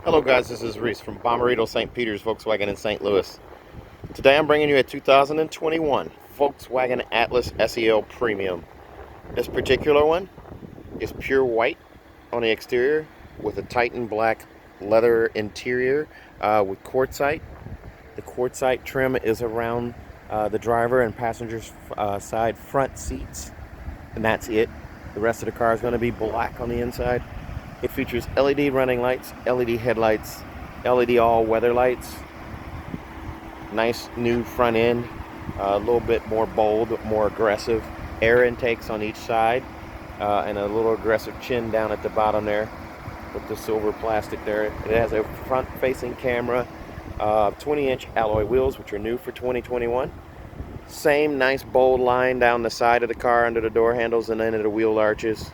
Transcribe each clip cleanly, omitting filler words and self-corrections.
Hello guys, this is Reese from Bommarito St. Peter's Volkswagen in St. Louis. Today I'm bringing you a 2021 Volkswagen Atlas SEL Premium. This particular one is pure white on the exterior with a Titan black leather interior with quartzite. The quartzite trim is around the driver and passenger's side front seats, and that's it. The rest of the car is going to be black on the inside. It features LED running lights, LED headlights, LED all-weather lights, nice new front end, a little bit more bold, more aggressive air intakes on each side, and a little aggressive chin down at the bottom there with the silver plastic there. It has a front-facing camera, 20-inch alloy wheels, which are new for 2021. Same nice bold line down the side of the car under the door handles and into the wheel arches.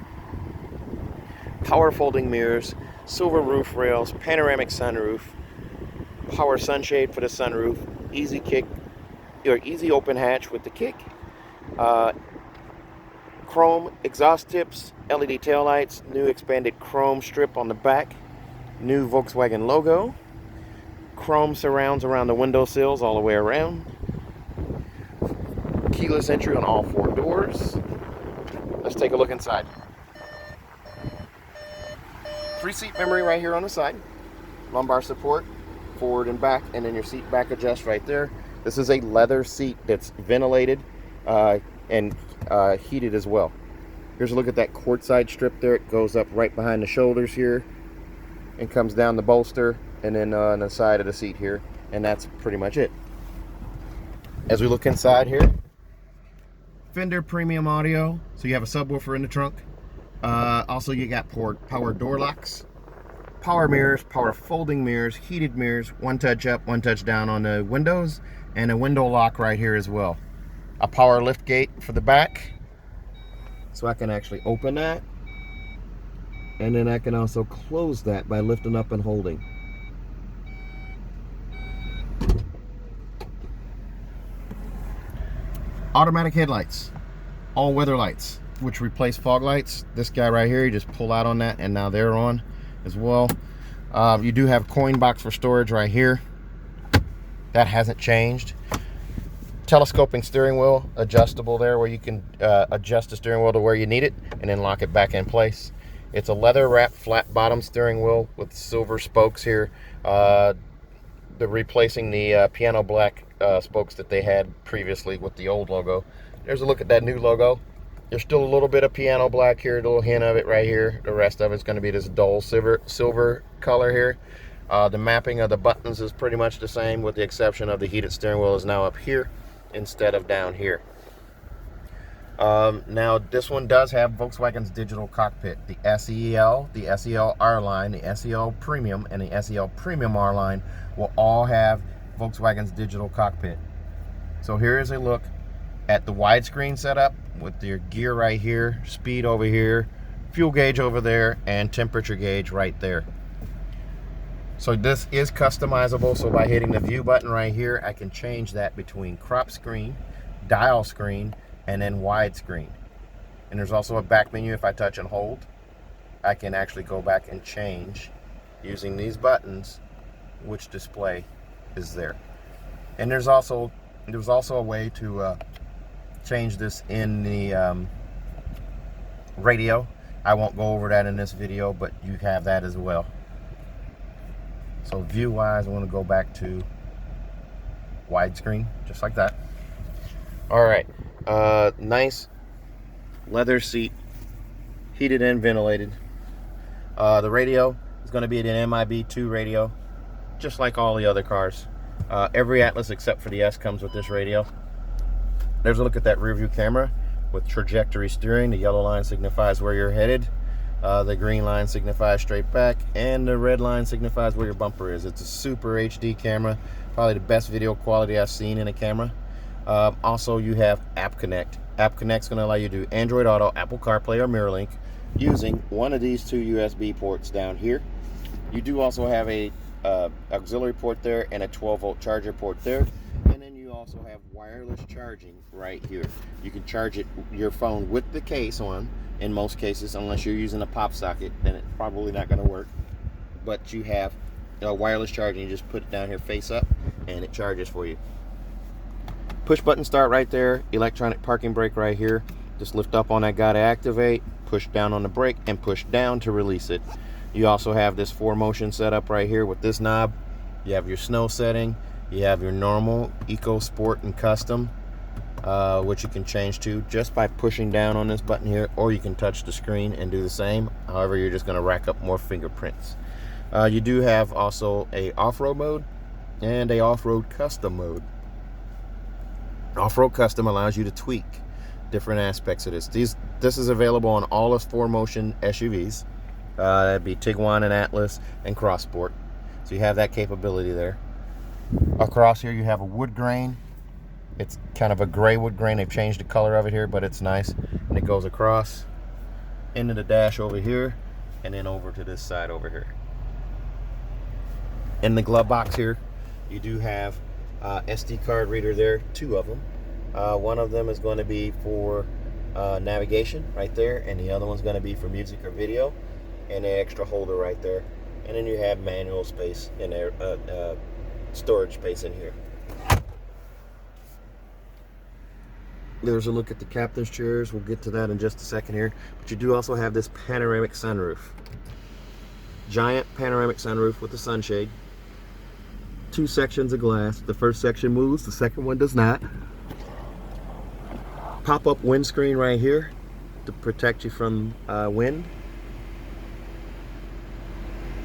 Power folding mirrors, silver roof rails, panoramic sunroof, power sunshade for the sunroof, easy kick or easy open hatch with the kick, chrome exhaust tips, LED taillights, new expanded chrome strip on the back, new Volkswagen logo, chrome surrounds around the window sills all the way around, keyless entry on all four doors. Let's take a look inside. 3-seat memory right here on the side, lumbar support, forward and back, and then your seat back adjust right there. This is a leather seat that's ventilated and heated as well. Here's a look at that quartzite strip there. It goes up right behind the shoulders here and comes down the bolster and then on the side of the seat here, and that's pretty much it. As we look inside here, Fender premium audio, so you have a subwoofer in the trunk. Also, you got power door locks, power mirrors, power folding mirrors, heated mirrors, one touch up, one touch down on the windows, and a window lock right here as well. A power lift gate for the back, so I can actually open that, and then I can also close that by lifting up and holding. Automatic headlights, all weather lights, which replace fog lights. This guy right here, you just pull out on that and now they're on as well. You do have coin box for storage right here. That hasn't changed. Telescoping steering wheel, adjustable there where you can adjust the steering wheel to where you need it and then lock it back in place. It's a leather wrapped flat bottom steering wheel with silver spokes here. They're replacing the piano black spokes that they had previously with the old logo. There's a look at that new logo. There's still a little bit of piano black here, a little hint of it right here. The rest of it's going to be this dull silver color here. The mapping of the buttons is pretty much the same, with the exception of the heated steering wheel is now up here instead of down here. Now this one does have Volkswagen's digital cockpit. The SEL, the SEL R line, the SEL Premium, and the SEL Premium R line will all have Volkswagen's digital cockpit. So here is a look at the widescreen setup with your gear right here, speed over here, fuel gauge over there, and temperature gauge right there. So this is customizable, so by hitting the view button right here, I can change that between crop screen, dial screen, and then widescreen. And there's also a back menu. If I touch and hold, I can actually go back and change using these buttons which display is there. And there's also a way to change this in the radio. I won't go over that in this video, but you have that as well. So view wise, I want to go back to widescreen, just like that. All right, nice leather seat, heated and ventilated. The radio is going to be an MIB2 radio, just like all the other cars. Every Atlas except for the S comes with this radio. There's a look at that rear view camera with trajectory steering. The yellow line signifies where you're headed. The green line signifies straight back, and the red line signifies where your bumper is. It's a super HD camera, probably the best video quality I've seen in a camera. Also, you have App Connect. App Connect's going to allow you to do Android Auto, Apple CarPlay, or MirrorLink using one of these two USB ports down here. You do also have a auxiliary port there and a 12-volt charger port there. And then you also have wireless charging right here. You can charge your phone with the case on, in most cases, unless you're using a pop socket, then it's probably not going to work. But you have wireless charging. You just put it down here face up and it charges for you. Push button start right there. Electronic parking brake right here. Just lift up on that guy to activate, push down on the brake, and push down to release it. You also have this 4Motion setup right here with this knob. You have your snow setting. You have your normal, eco, sport, and custom, which you can change to just by pushing down on this button here, or you can touch the screen and do the same. However, you're just going to rack up more fingerprints. You do have also a off-road mode and a off-road custom mode. Off-road custom allows you to tweak different aspects of this. This is available on all of 4Motion SUVs. That'd be Tiguan and Atlas and Cross Sport. So you have that capability there. Across here you have a wood grain. It's kind of a gray wood grain. They've changed the color of it here, but it's nice. And it goes across into the dash over here and then over to this side over here. In the glove box here, you do have SD card reader there, 2 of them. One of them is going to be for navigation right there, and the other one's going to be for music or video, and an extra holder right there. And then you have manual space in there, storage space in here. There's a look at the captain's chairs. We'll get to that in just a second here. But you do also have this panoramic sunroof. Giant panoramic sunroof with a sunshade. 2 sections of glass. The first section moves, the second one does not. Pop-up windscreen right here to protect you from wind.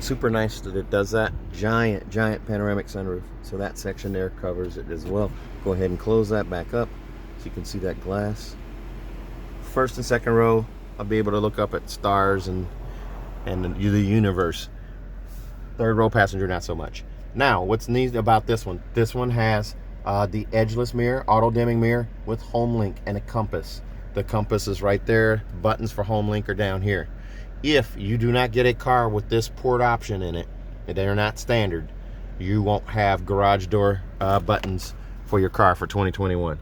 Super nice that it does that. Giant panoramic sunroof. So that section there covers it as well. Go ahead and close that back up so you can see that glass. First and second row, I'll be able to look up at stars and the universe. Third row passenger, not so much. Now, what's neat about this one? This one has the edgeless mirror, auto dimming mirror with home link and a compass. The compass is right there. Buttons for home link are down here. If you do not get a car with this port option in it, they're not standard, you won't have garage door buttons for your car for 2021.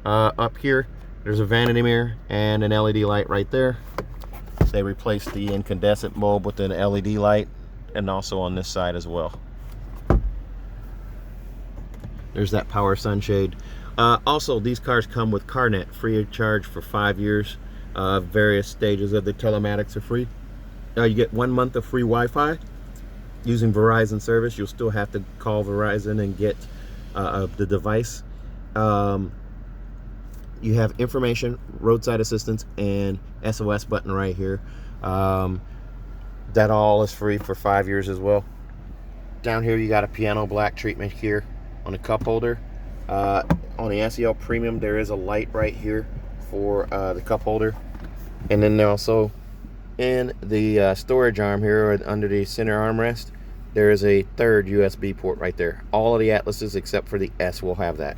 Up here, there's a vanity mirror and an LED light right there. They replaced the incandescent bulb with an LED light, and also on this side as well. There's that power sunshade. Also, these cars come with CarNet, free of charge for 5 years. Various stages of the telematics are free. You get 1 month of free Wi-Fi. Using Verizon service, you'll still have to call Verizon and get the device. You have information, roadside assistance, and SOS button right here. That all is free for 5 years as well. Down here you got a piano black treatment here on the cup holder. On the SEL Premium, there is a light right here for the cup holder. And then also in the storage arm here, or under the center armrest, there is a third USB port right there. All of the Atlases except for the S will have that.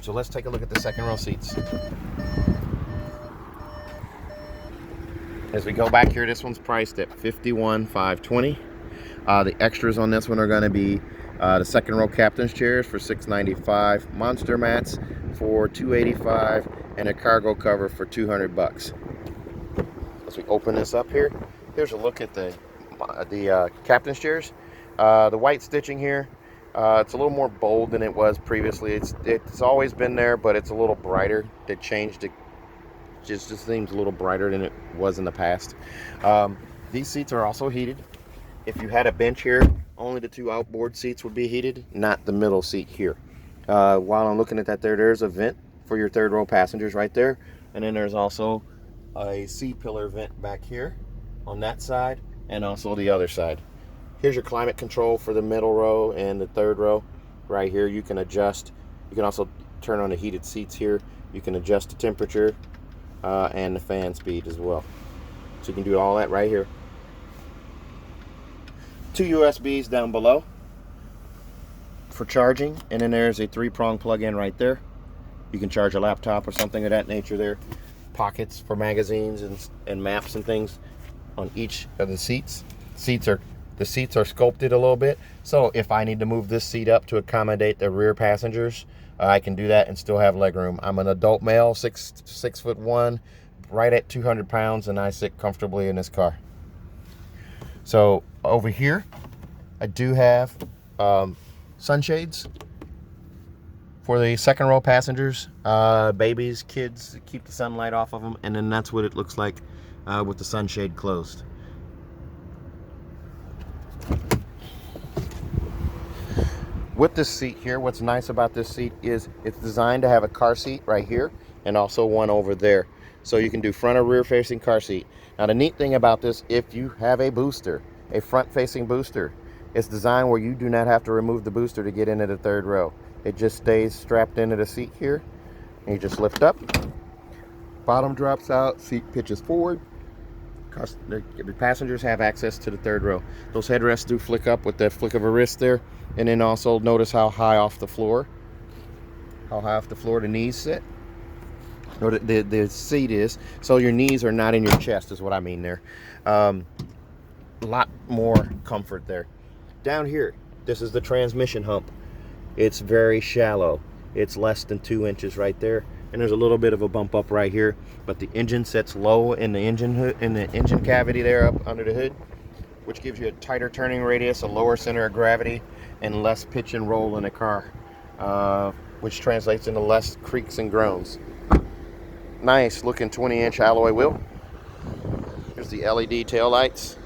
So let's take a look at the second row seats. As we go back here, this one's priced at $51,520. The extras on this one are going to be the second row captain's chairs for $695, monster mats for $285, and a cargo cover for $200. As we open this up here, here's a look at the captain's chairs. The white stitching here, it's a little more bold than it was previously. It's always been there, but it's a little brighter. They changed it. Just seems a little brighter than it was in the past. These seats are also heated. If you had a bench here, only the 2 outboard seats would be heated, not the middle seat here. While I'm looking at that there's a vent for your third row passengers right there. And then there's also a C-pillar vent back here on that side and also the other side. Here's your climate control for the middle row and the third row. Right here you can adjust. You can also turn on the heated seats here. You can adjust the temperature and the fan speed as well. So you can do all that right here. 2 USBs down below for charging, and then there's a 3-prong plug-in right there. You can charge a laptop or something of that nature there. Pockets for magazines and maps and things on each of the seats. The seats are sculpted a little bit, so if I need to move this seat up to accommodate the rear passengers, I can do that and still have leg room. I'm an adult male, 6'1", right at 200 pounds, and I sit comfortably in this car. So over here, I do have sunshades for the second row passengers, babies, kids, keep the sunlight off of them, and then that's what it looks like with the sunshade closed. With this seat here, what's nice about this seat is it's designed to have a car seat right here and also one over there. So you can do front or rear facing car seat. Now the neat thing about this, if you have a booster, a front facing booster, it's designed where you do not have to remove the booster to get into the third row. It just stays strapped into the seat here, and you just lift up, bottom drops out, seat pitches forward. The passengers have access to the third row. Those headrests do flick up with the flick of a wrist there, and then also notice how high off the floor the knees sit, or the seat is, so your knees are not in your chest is what I mean there. A lot more comfort there. Down here, this is the transmission hump. It's very shallow. It's less than 2 inches right there, and there's a little bit of a bump up right here, but the engine sits low in the engine hood, in the engine cavity there up under the hood, which gives you a tighter turning radius, a lower center of gravity, and less pitch and roll in the car, which translates into less creaks and groans. Nice looking 20-inch alloy wheel. Here's the LED tail lights,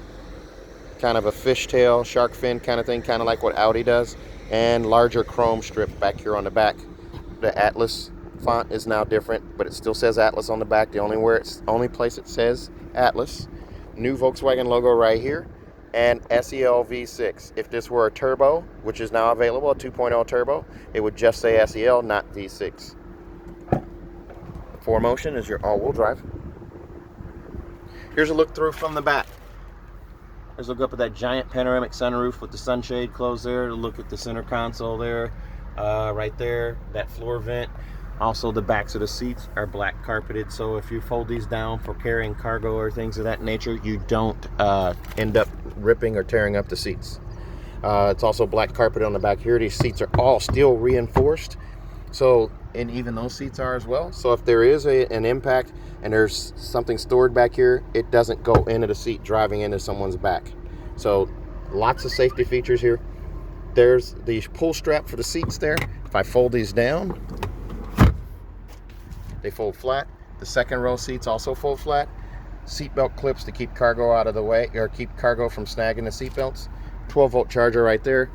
kind of a fishtail, shark fin kind of thing, kind of like what Audi does, and larger chrome strip back here on the back. The Atlas font is now different, but it still says Atlas on the back. The only place it says Atlas. New Volkswagen logo right here, and SEL V6. If this were a turbo, which is now available, a 2.0 turbo, it would just say SEL, not V6. 4Motion is your all-wheel drive. Here's a look through from the back. Let's look up at that giant panoramic sunroof with the sunshade closed there. Look at the center console there, right there, that floor vent. Also, the backs of the seats are black carpeted, so if you fold these down for carrying cargo or things of that nature, you don't end up ripping or tearing up the seats. It's also black carpet on the back here. These seats are all steel reinforced, so, and even those seats are as well. So if there is an impact and there's something stored back here, it doesn't go into the seat driving into someone's back. So lots of safety features here. There's the pull strap for the seats there. If I fold these down, they fold flat. The second row seats also fold flat. Seatbelt clips to keep cargo out of the way, or keep cargo from snagging the seatbelts. 12-volt charger right there.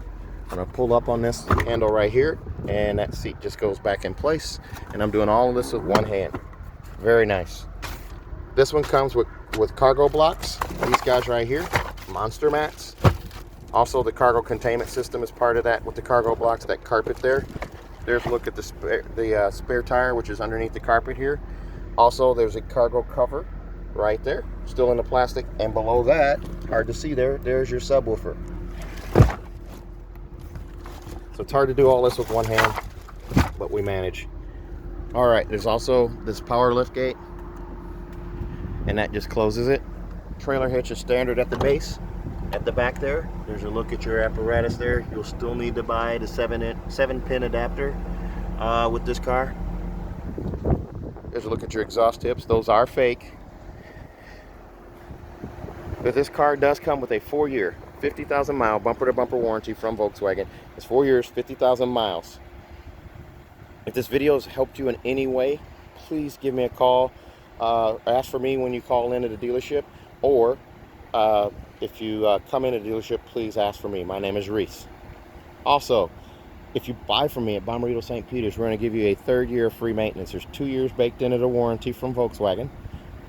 I'm gonna pull up on this handle right here, and that seat just goes back in place. And I'm doing all of this with one hand. Very nice. This one comes with cargo blocks. These guys right here, monster mats. Also, the cargo containment system is part of that with the cargo blocks, that carpet there. There's a look at the spare tire, which is underneath the carpet here. Also, there's a cargo cover right there, still in the plastic. And below that, hard to see there, there's your subwoofer. So it's hard to do all this with one hand, but we manage. All right, there's also this power lift gate, and that just closes it. Trailer hitch is standard at the base. At the back there, there's a look at your apparatus there. You'll still need to buy the 7-pin adapter with this car. There's a look at your exhaust tips. Those are fake. But this car does come with a 4-year, 50,000 mile bumper-to-bumper warranty from Volkswagen. It's 4 years, 50,000 miles. If this video has helped you in any way, please give me a call. Ask for me when you call into the dealership, or if you come into the dealership, please ask for me. My name is Reese. Also, if you buy from me at Bommarito St. Peter's, we're going to give you a 3rd year of free maintenance. There's 2 years baked into the warranty from Volkswagen.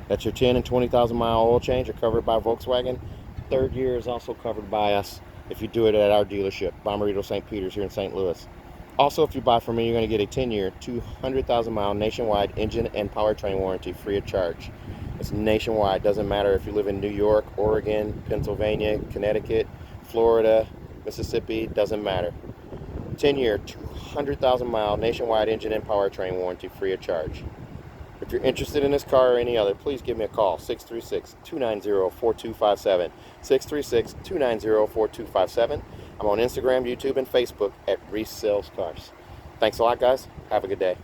That's your 10 and 20,000 mile oil change are covered by Volkswagen. 3rd year is also covered by us if you do it at our dealership, Bommarito St. Peter's here in St. Louis. Also, if you buy from me, you're going to get a 10-year, 200,000 mile nationwide engine and powertrain warranty free of charge. It's nationwide. Doesn't matter if you live in New York, Oregon, Pennsylvania, Connecticut, Florida, Mississippi, doesn't matter. 10-year, 200,000 mile nationwide engine and powertrain warranty free of charge. If you're interested in this car or any other, please give me a call, 636-290-4257, 636-290-4257. I'm on Instagram, YouTube, and Facebook at Reese Sells Cars. Thanks a lot, guys. Have a good day.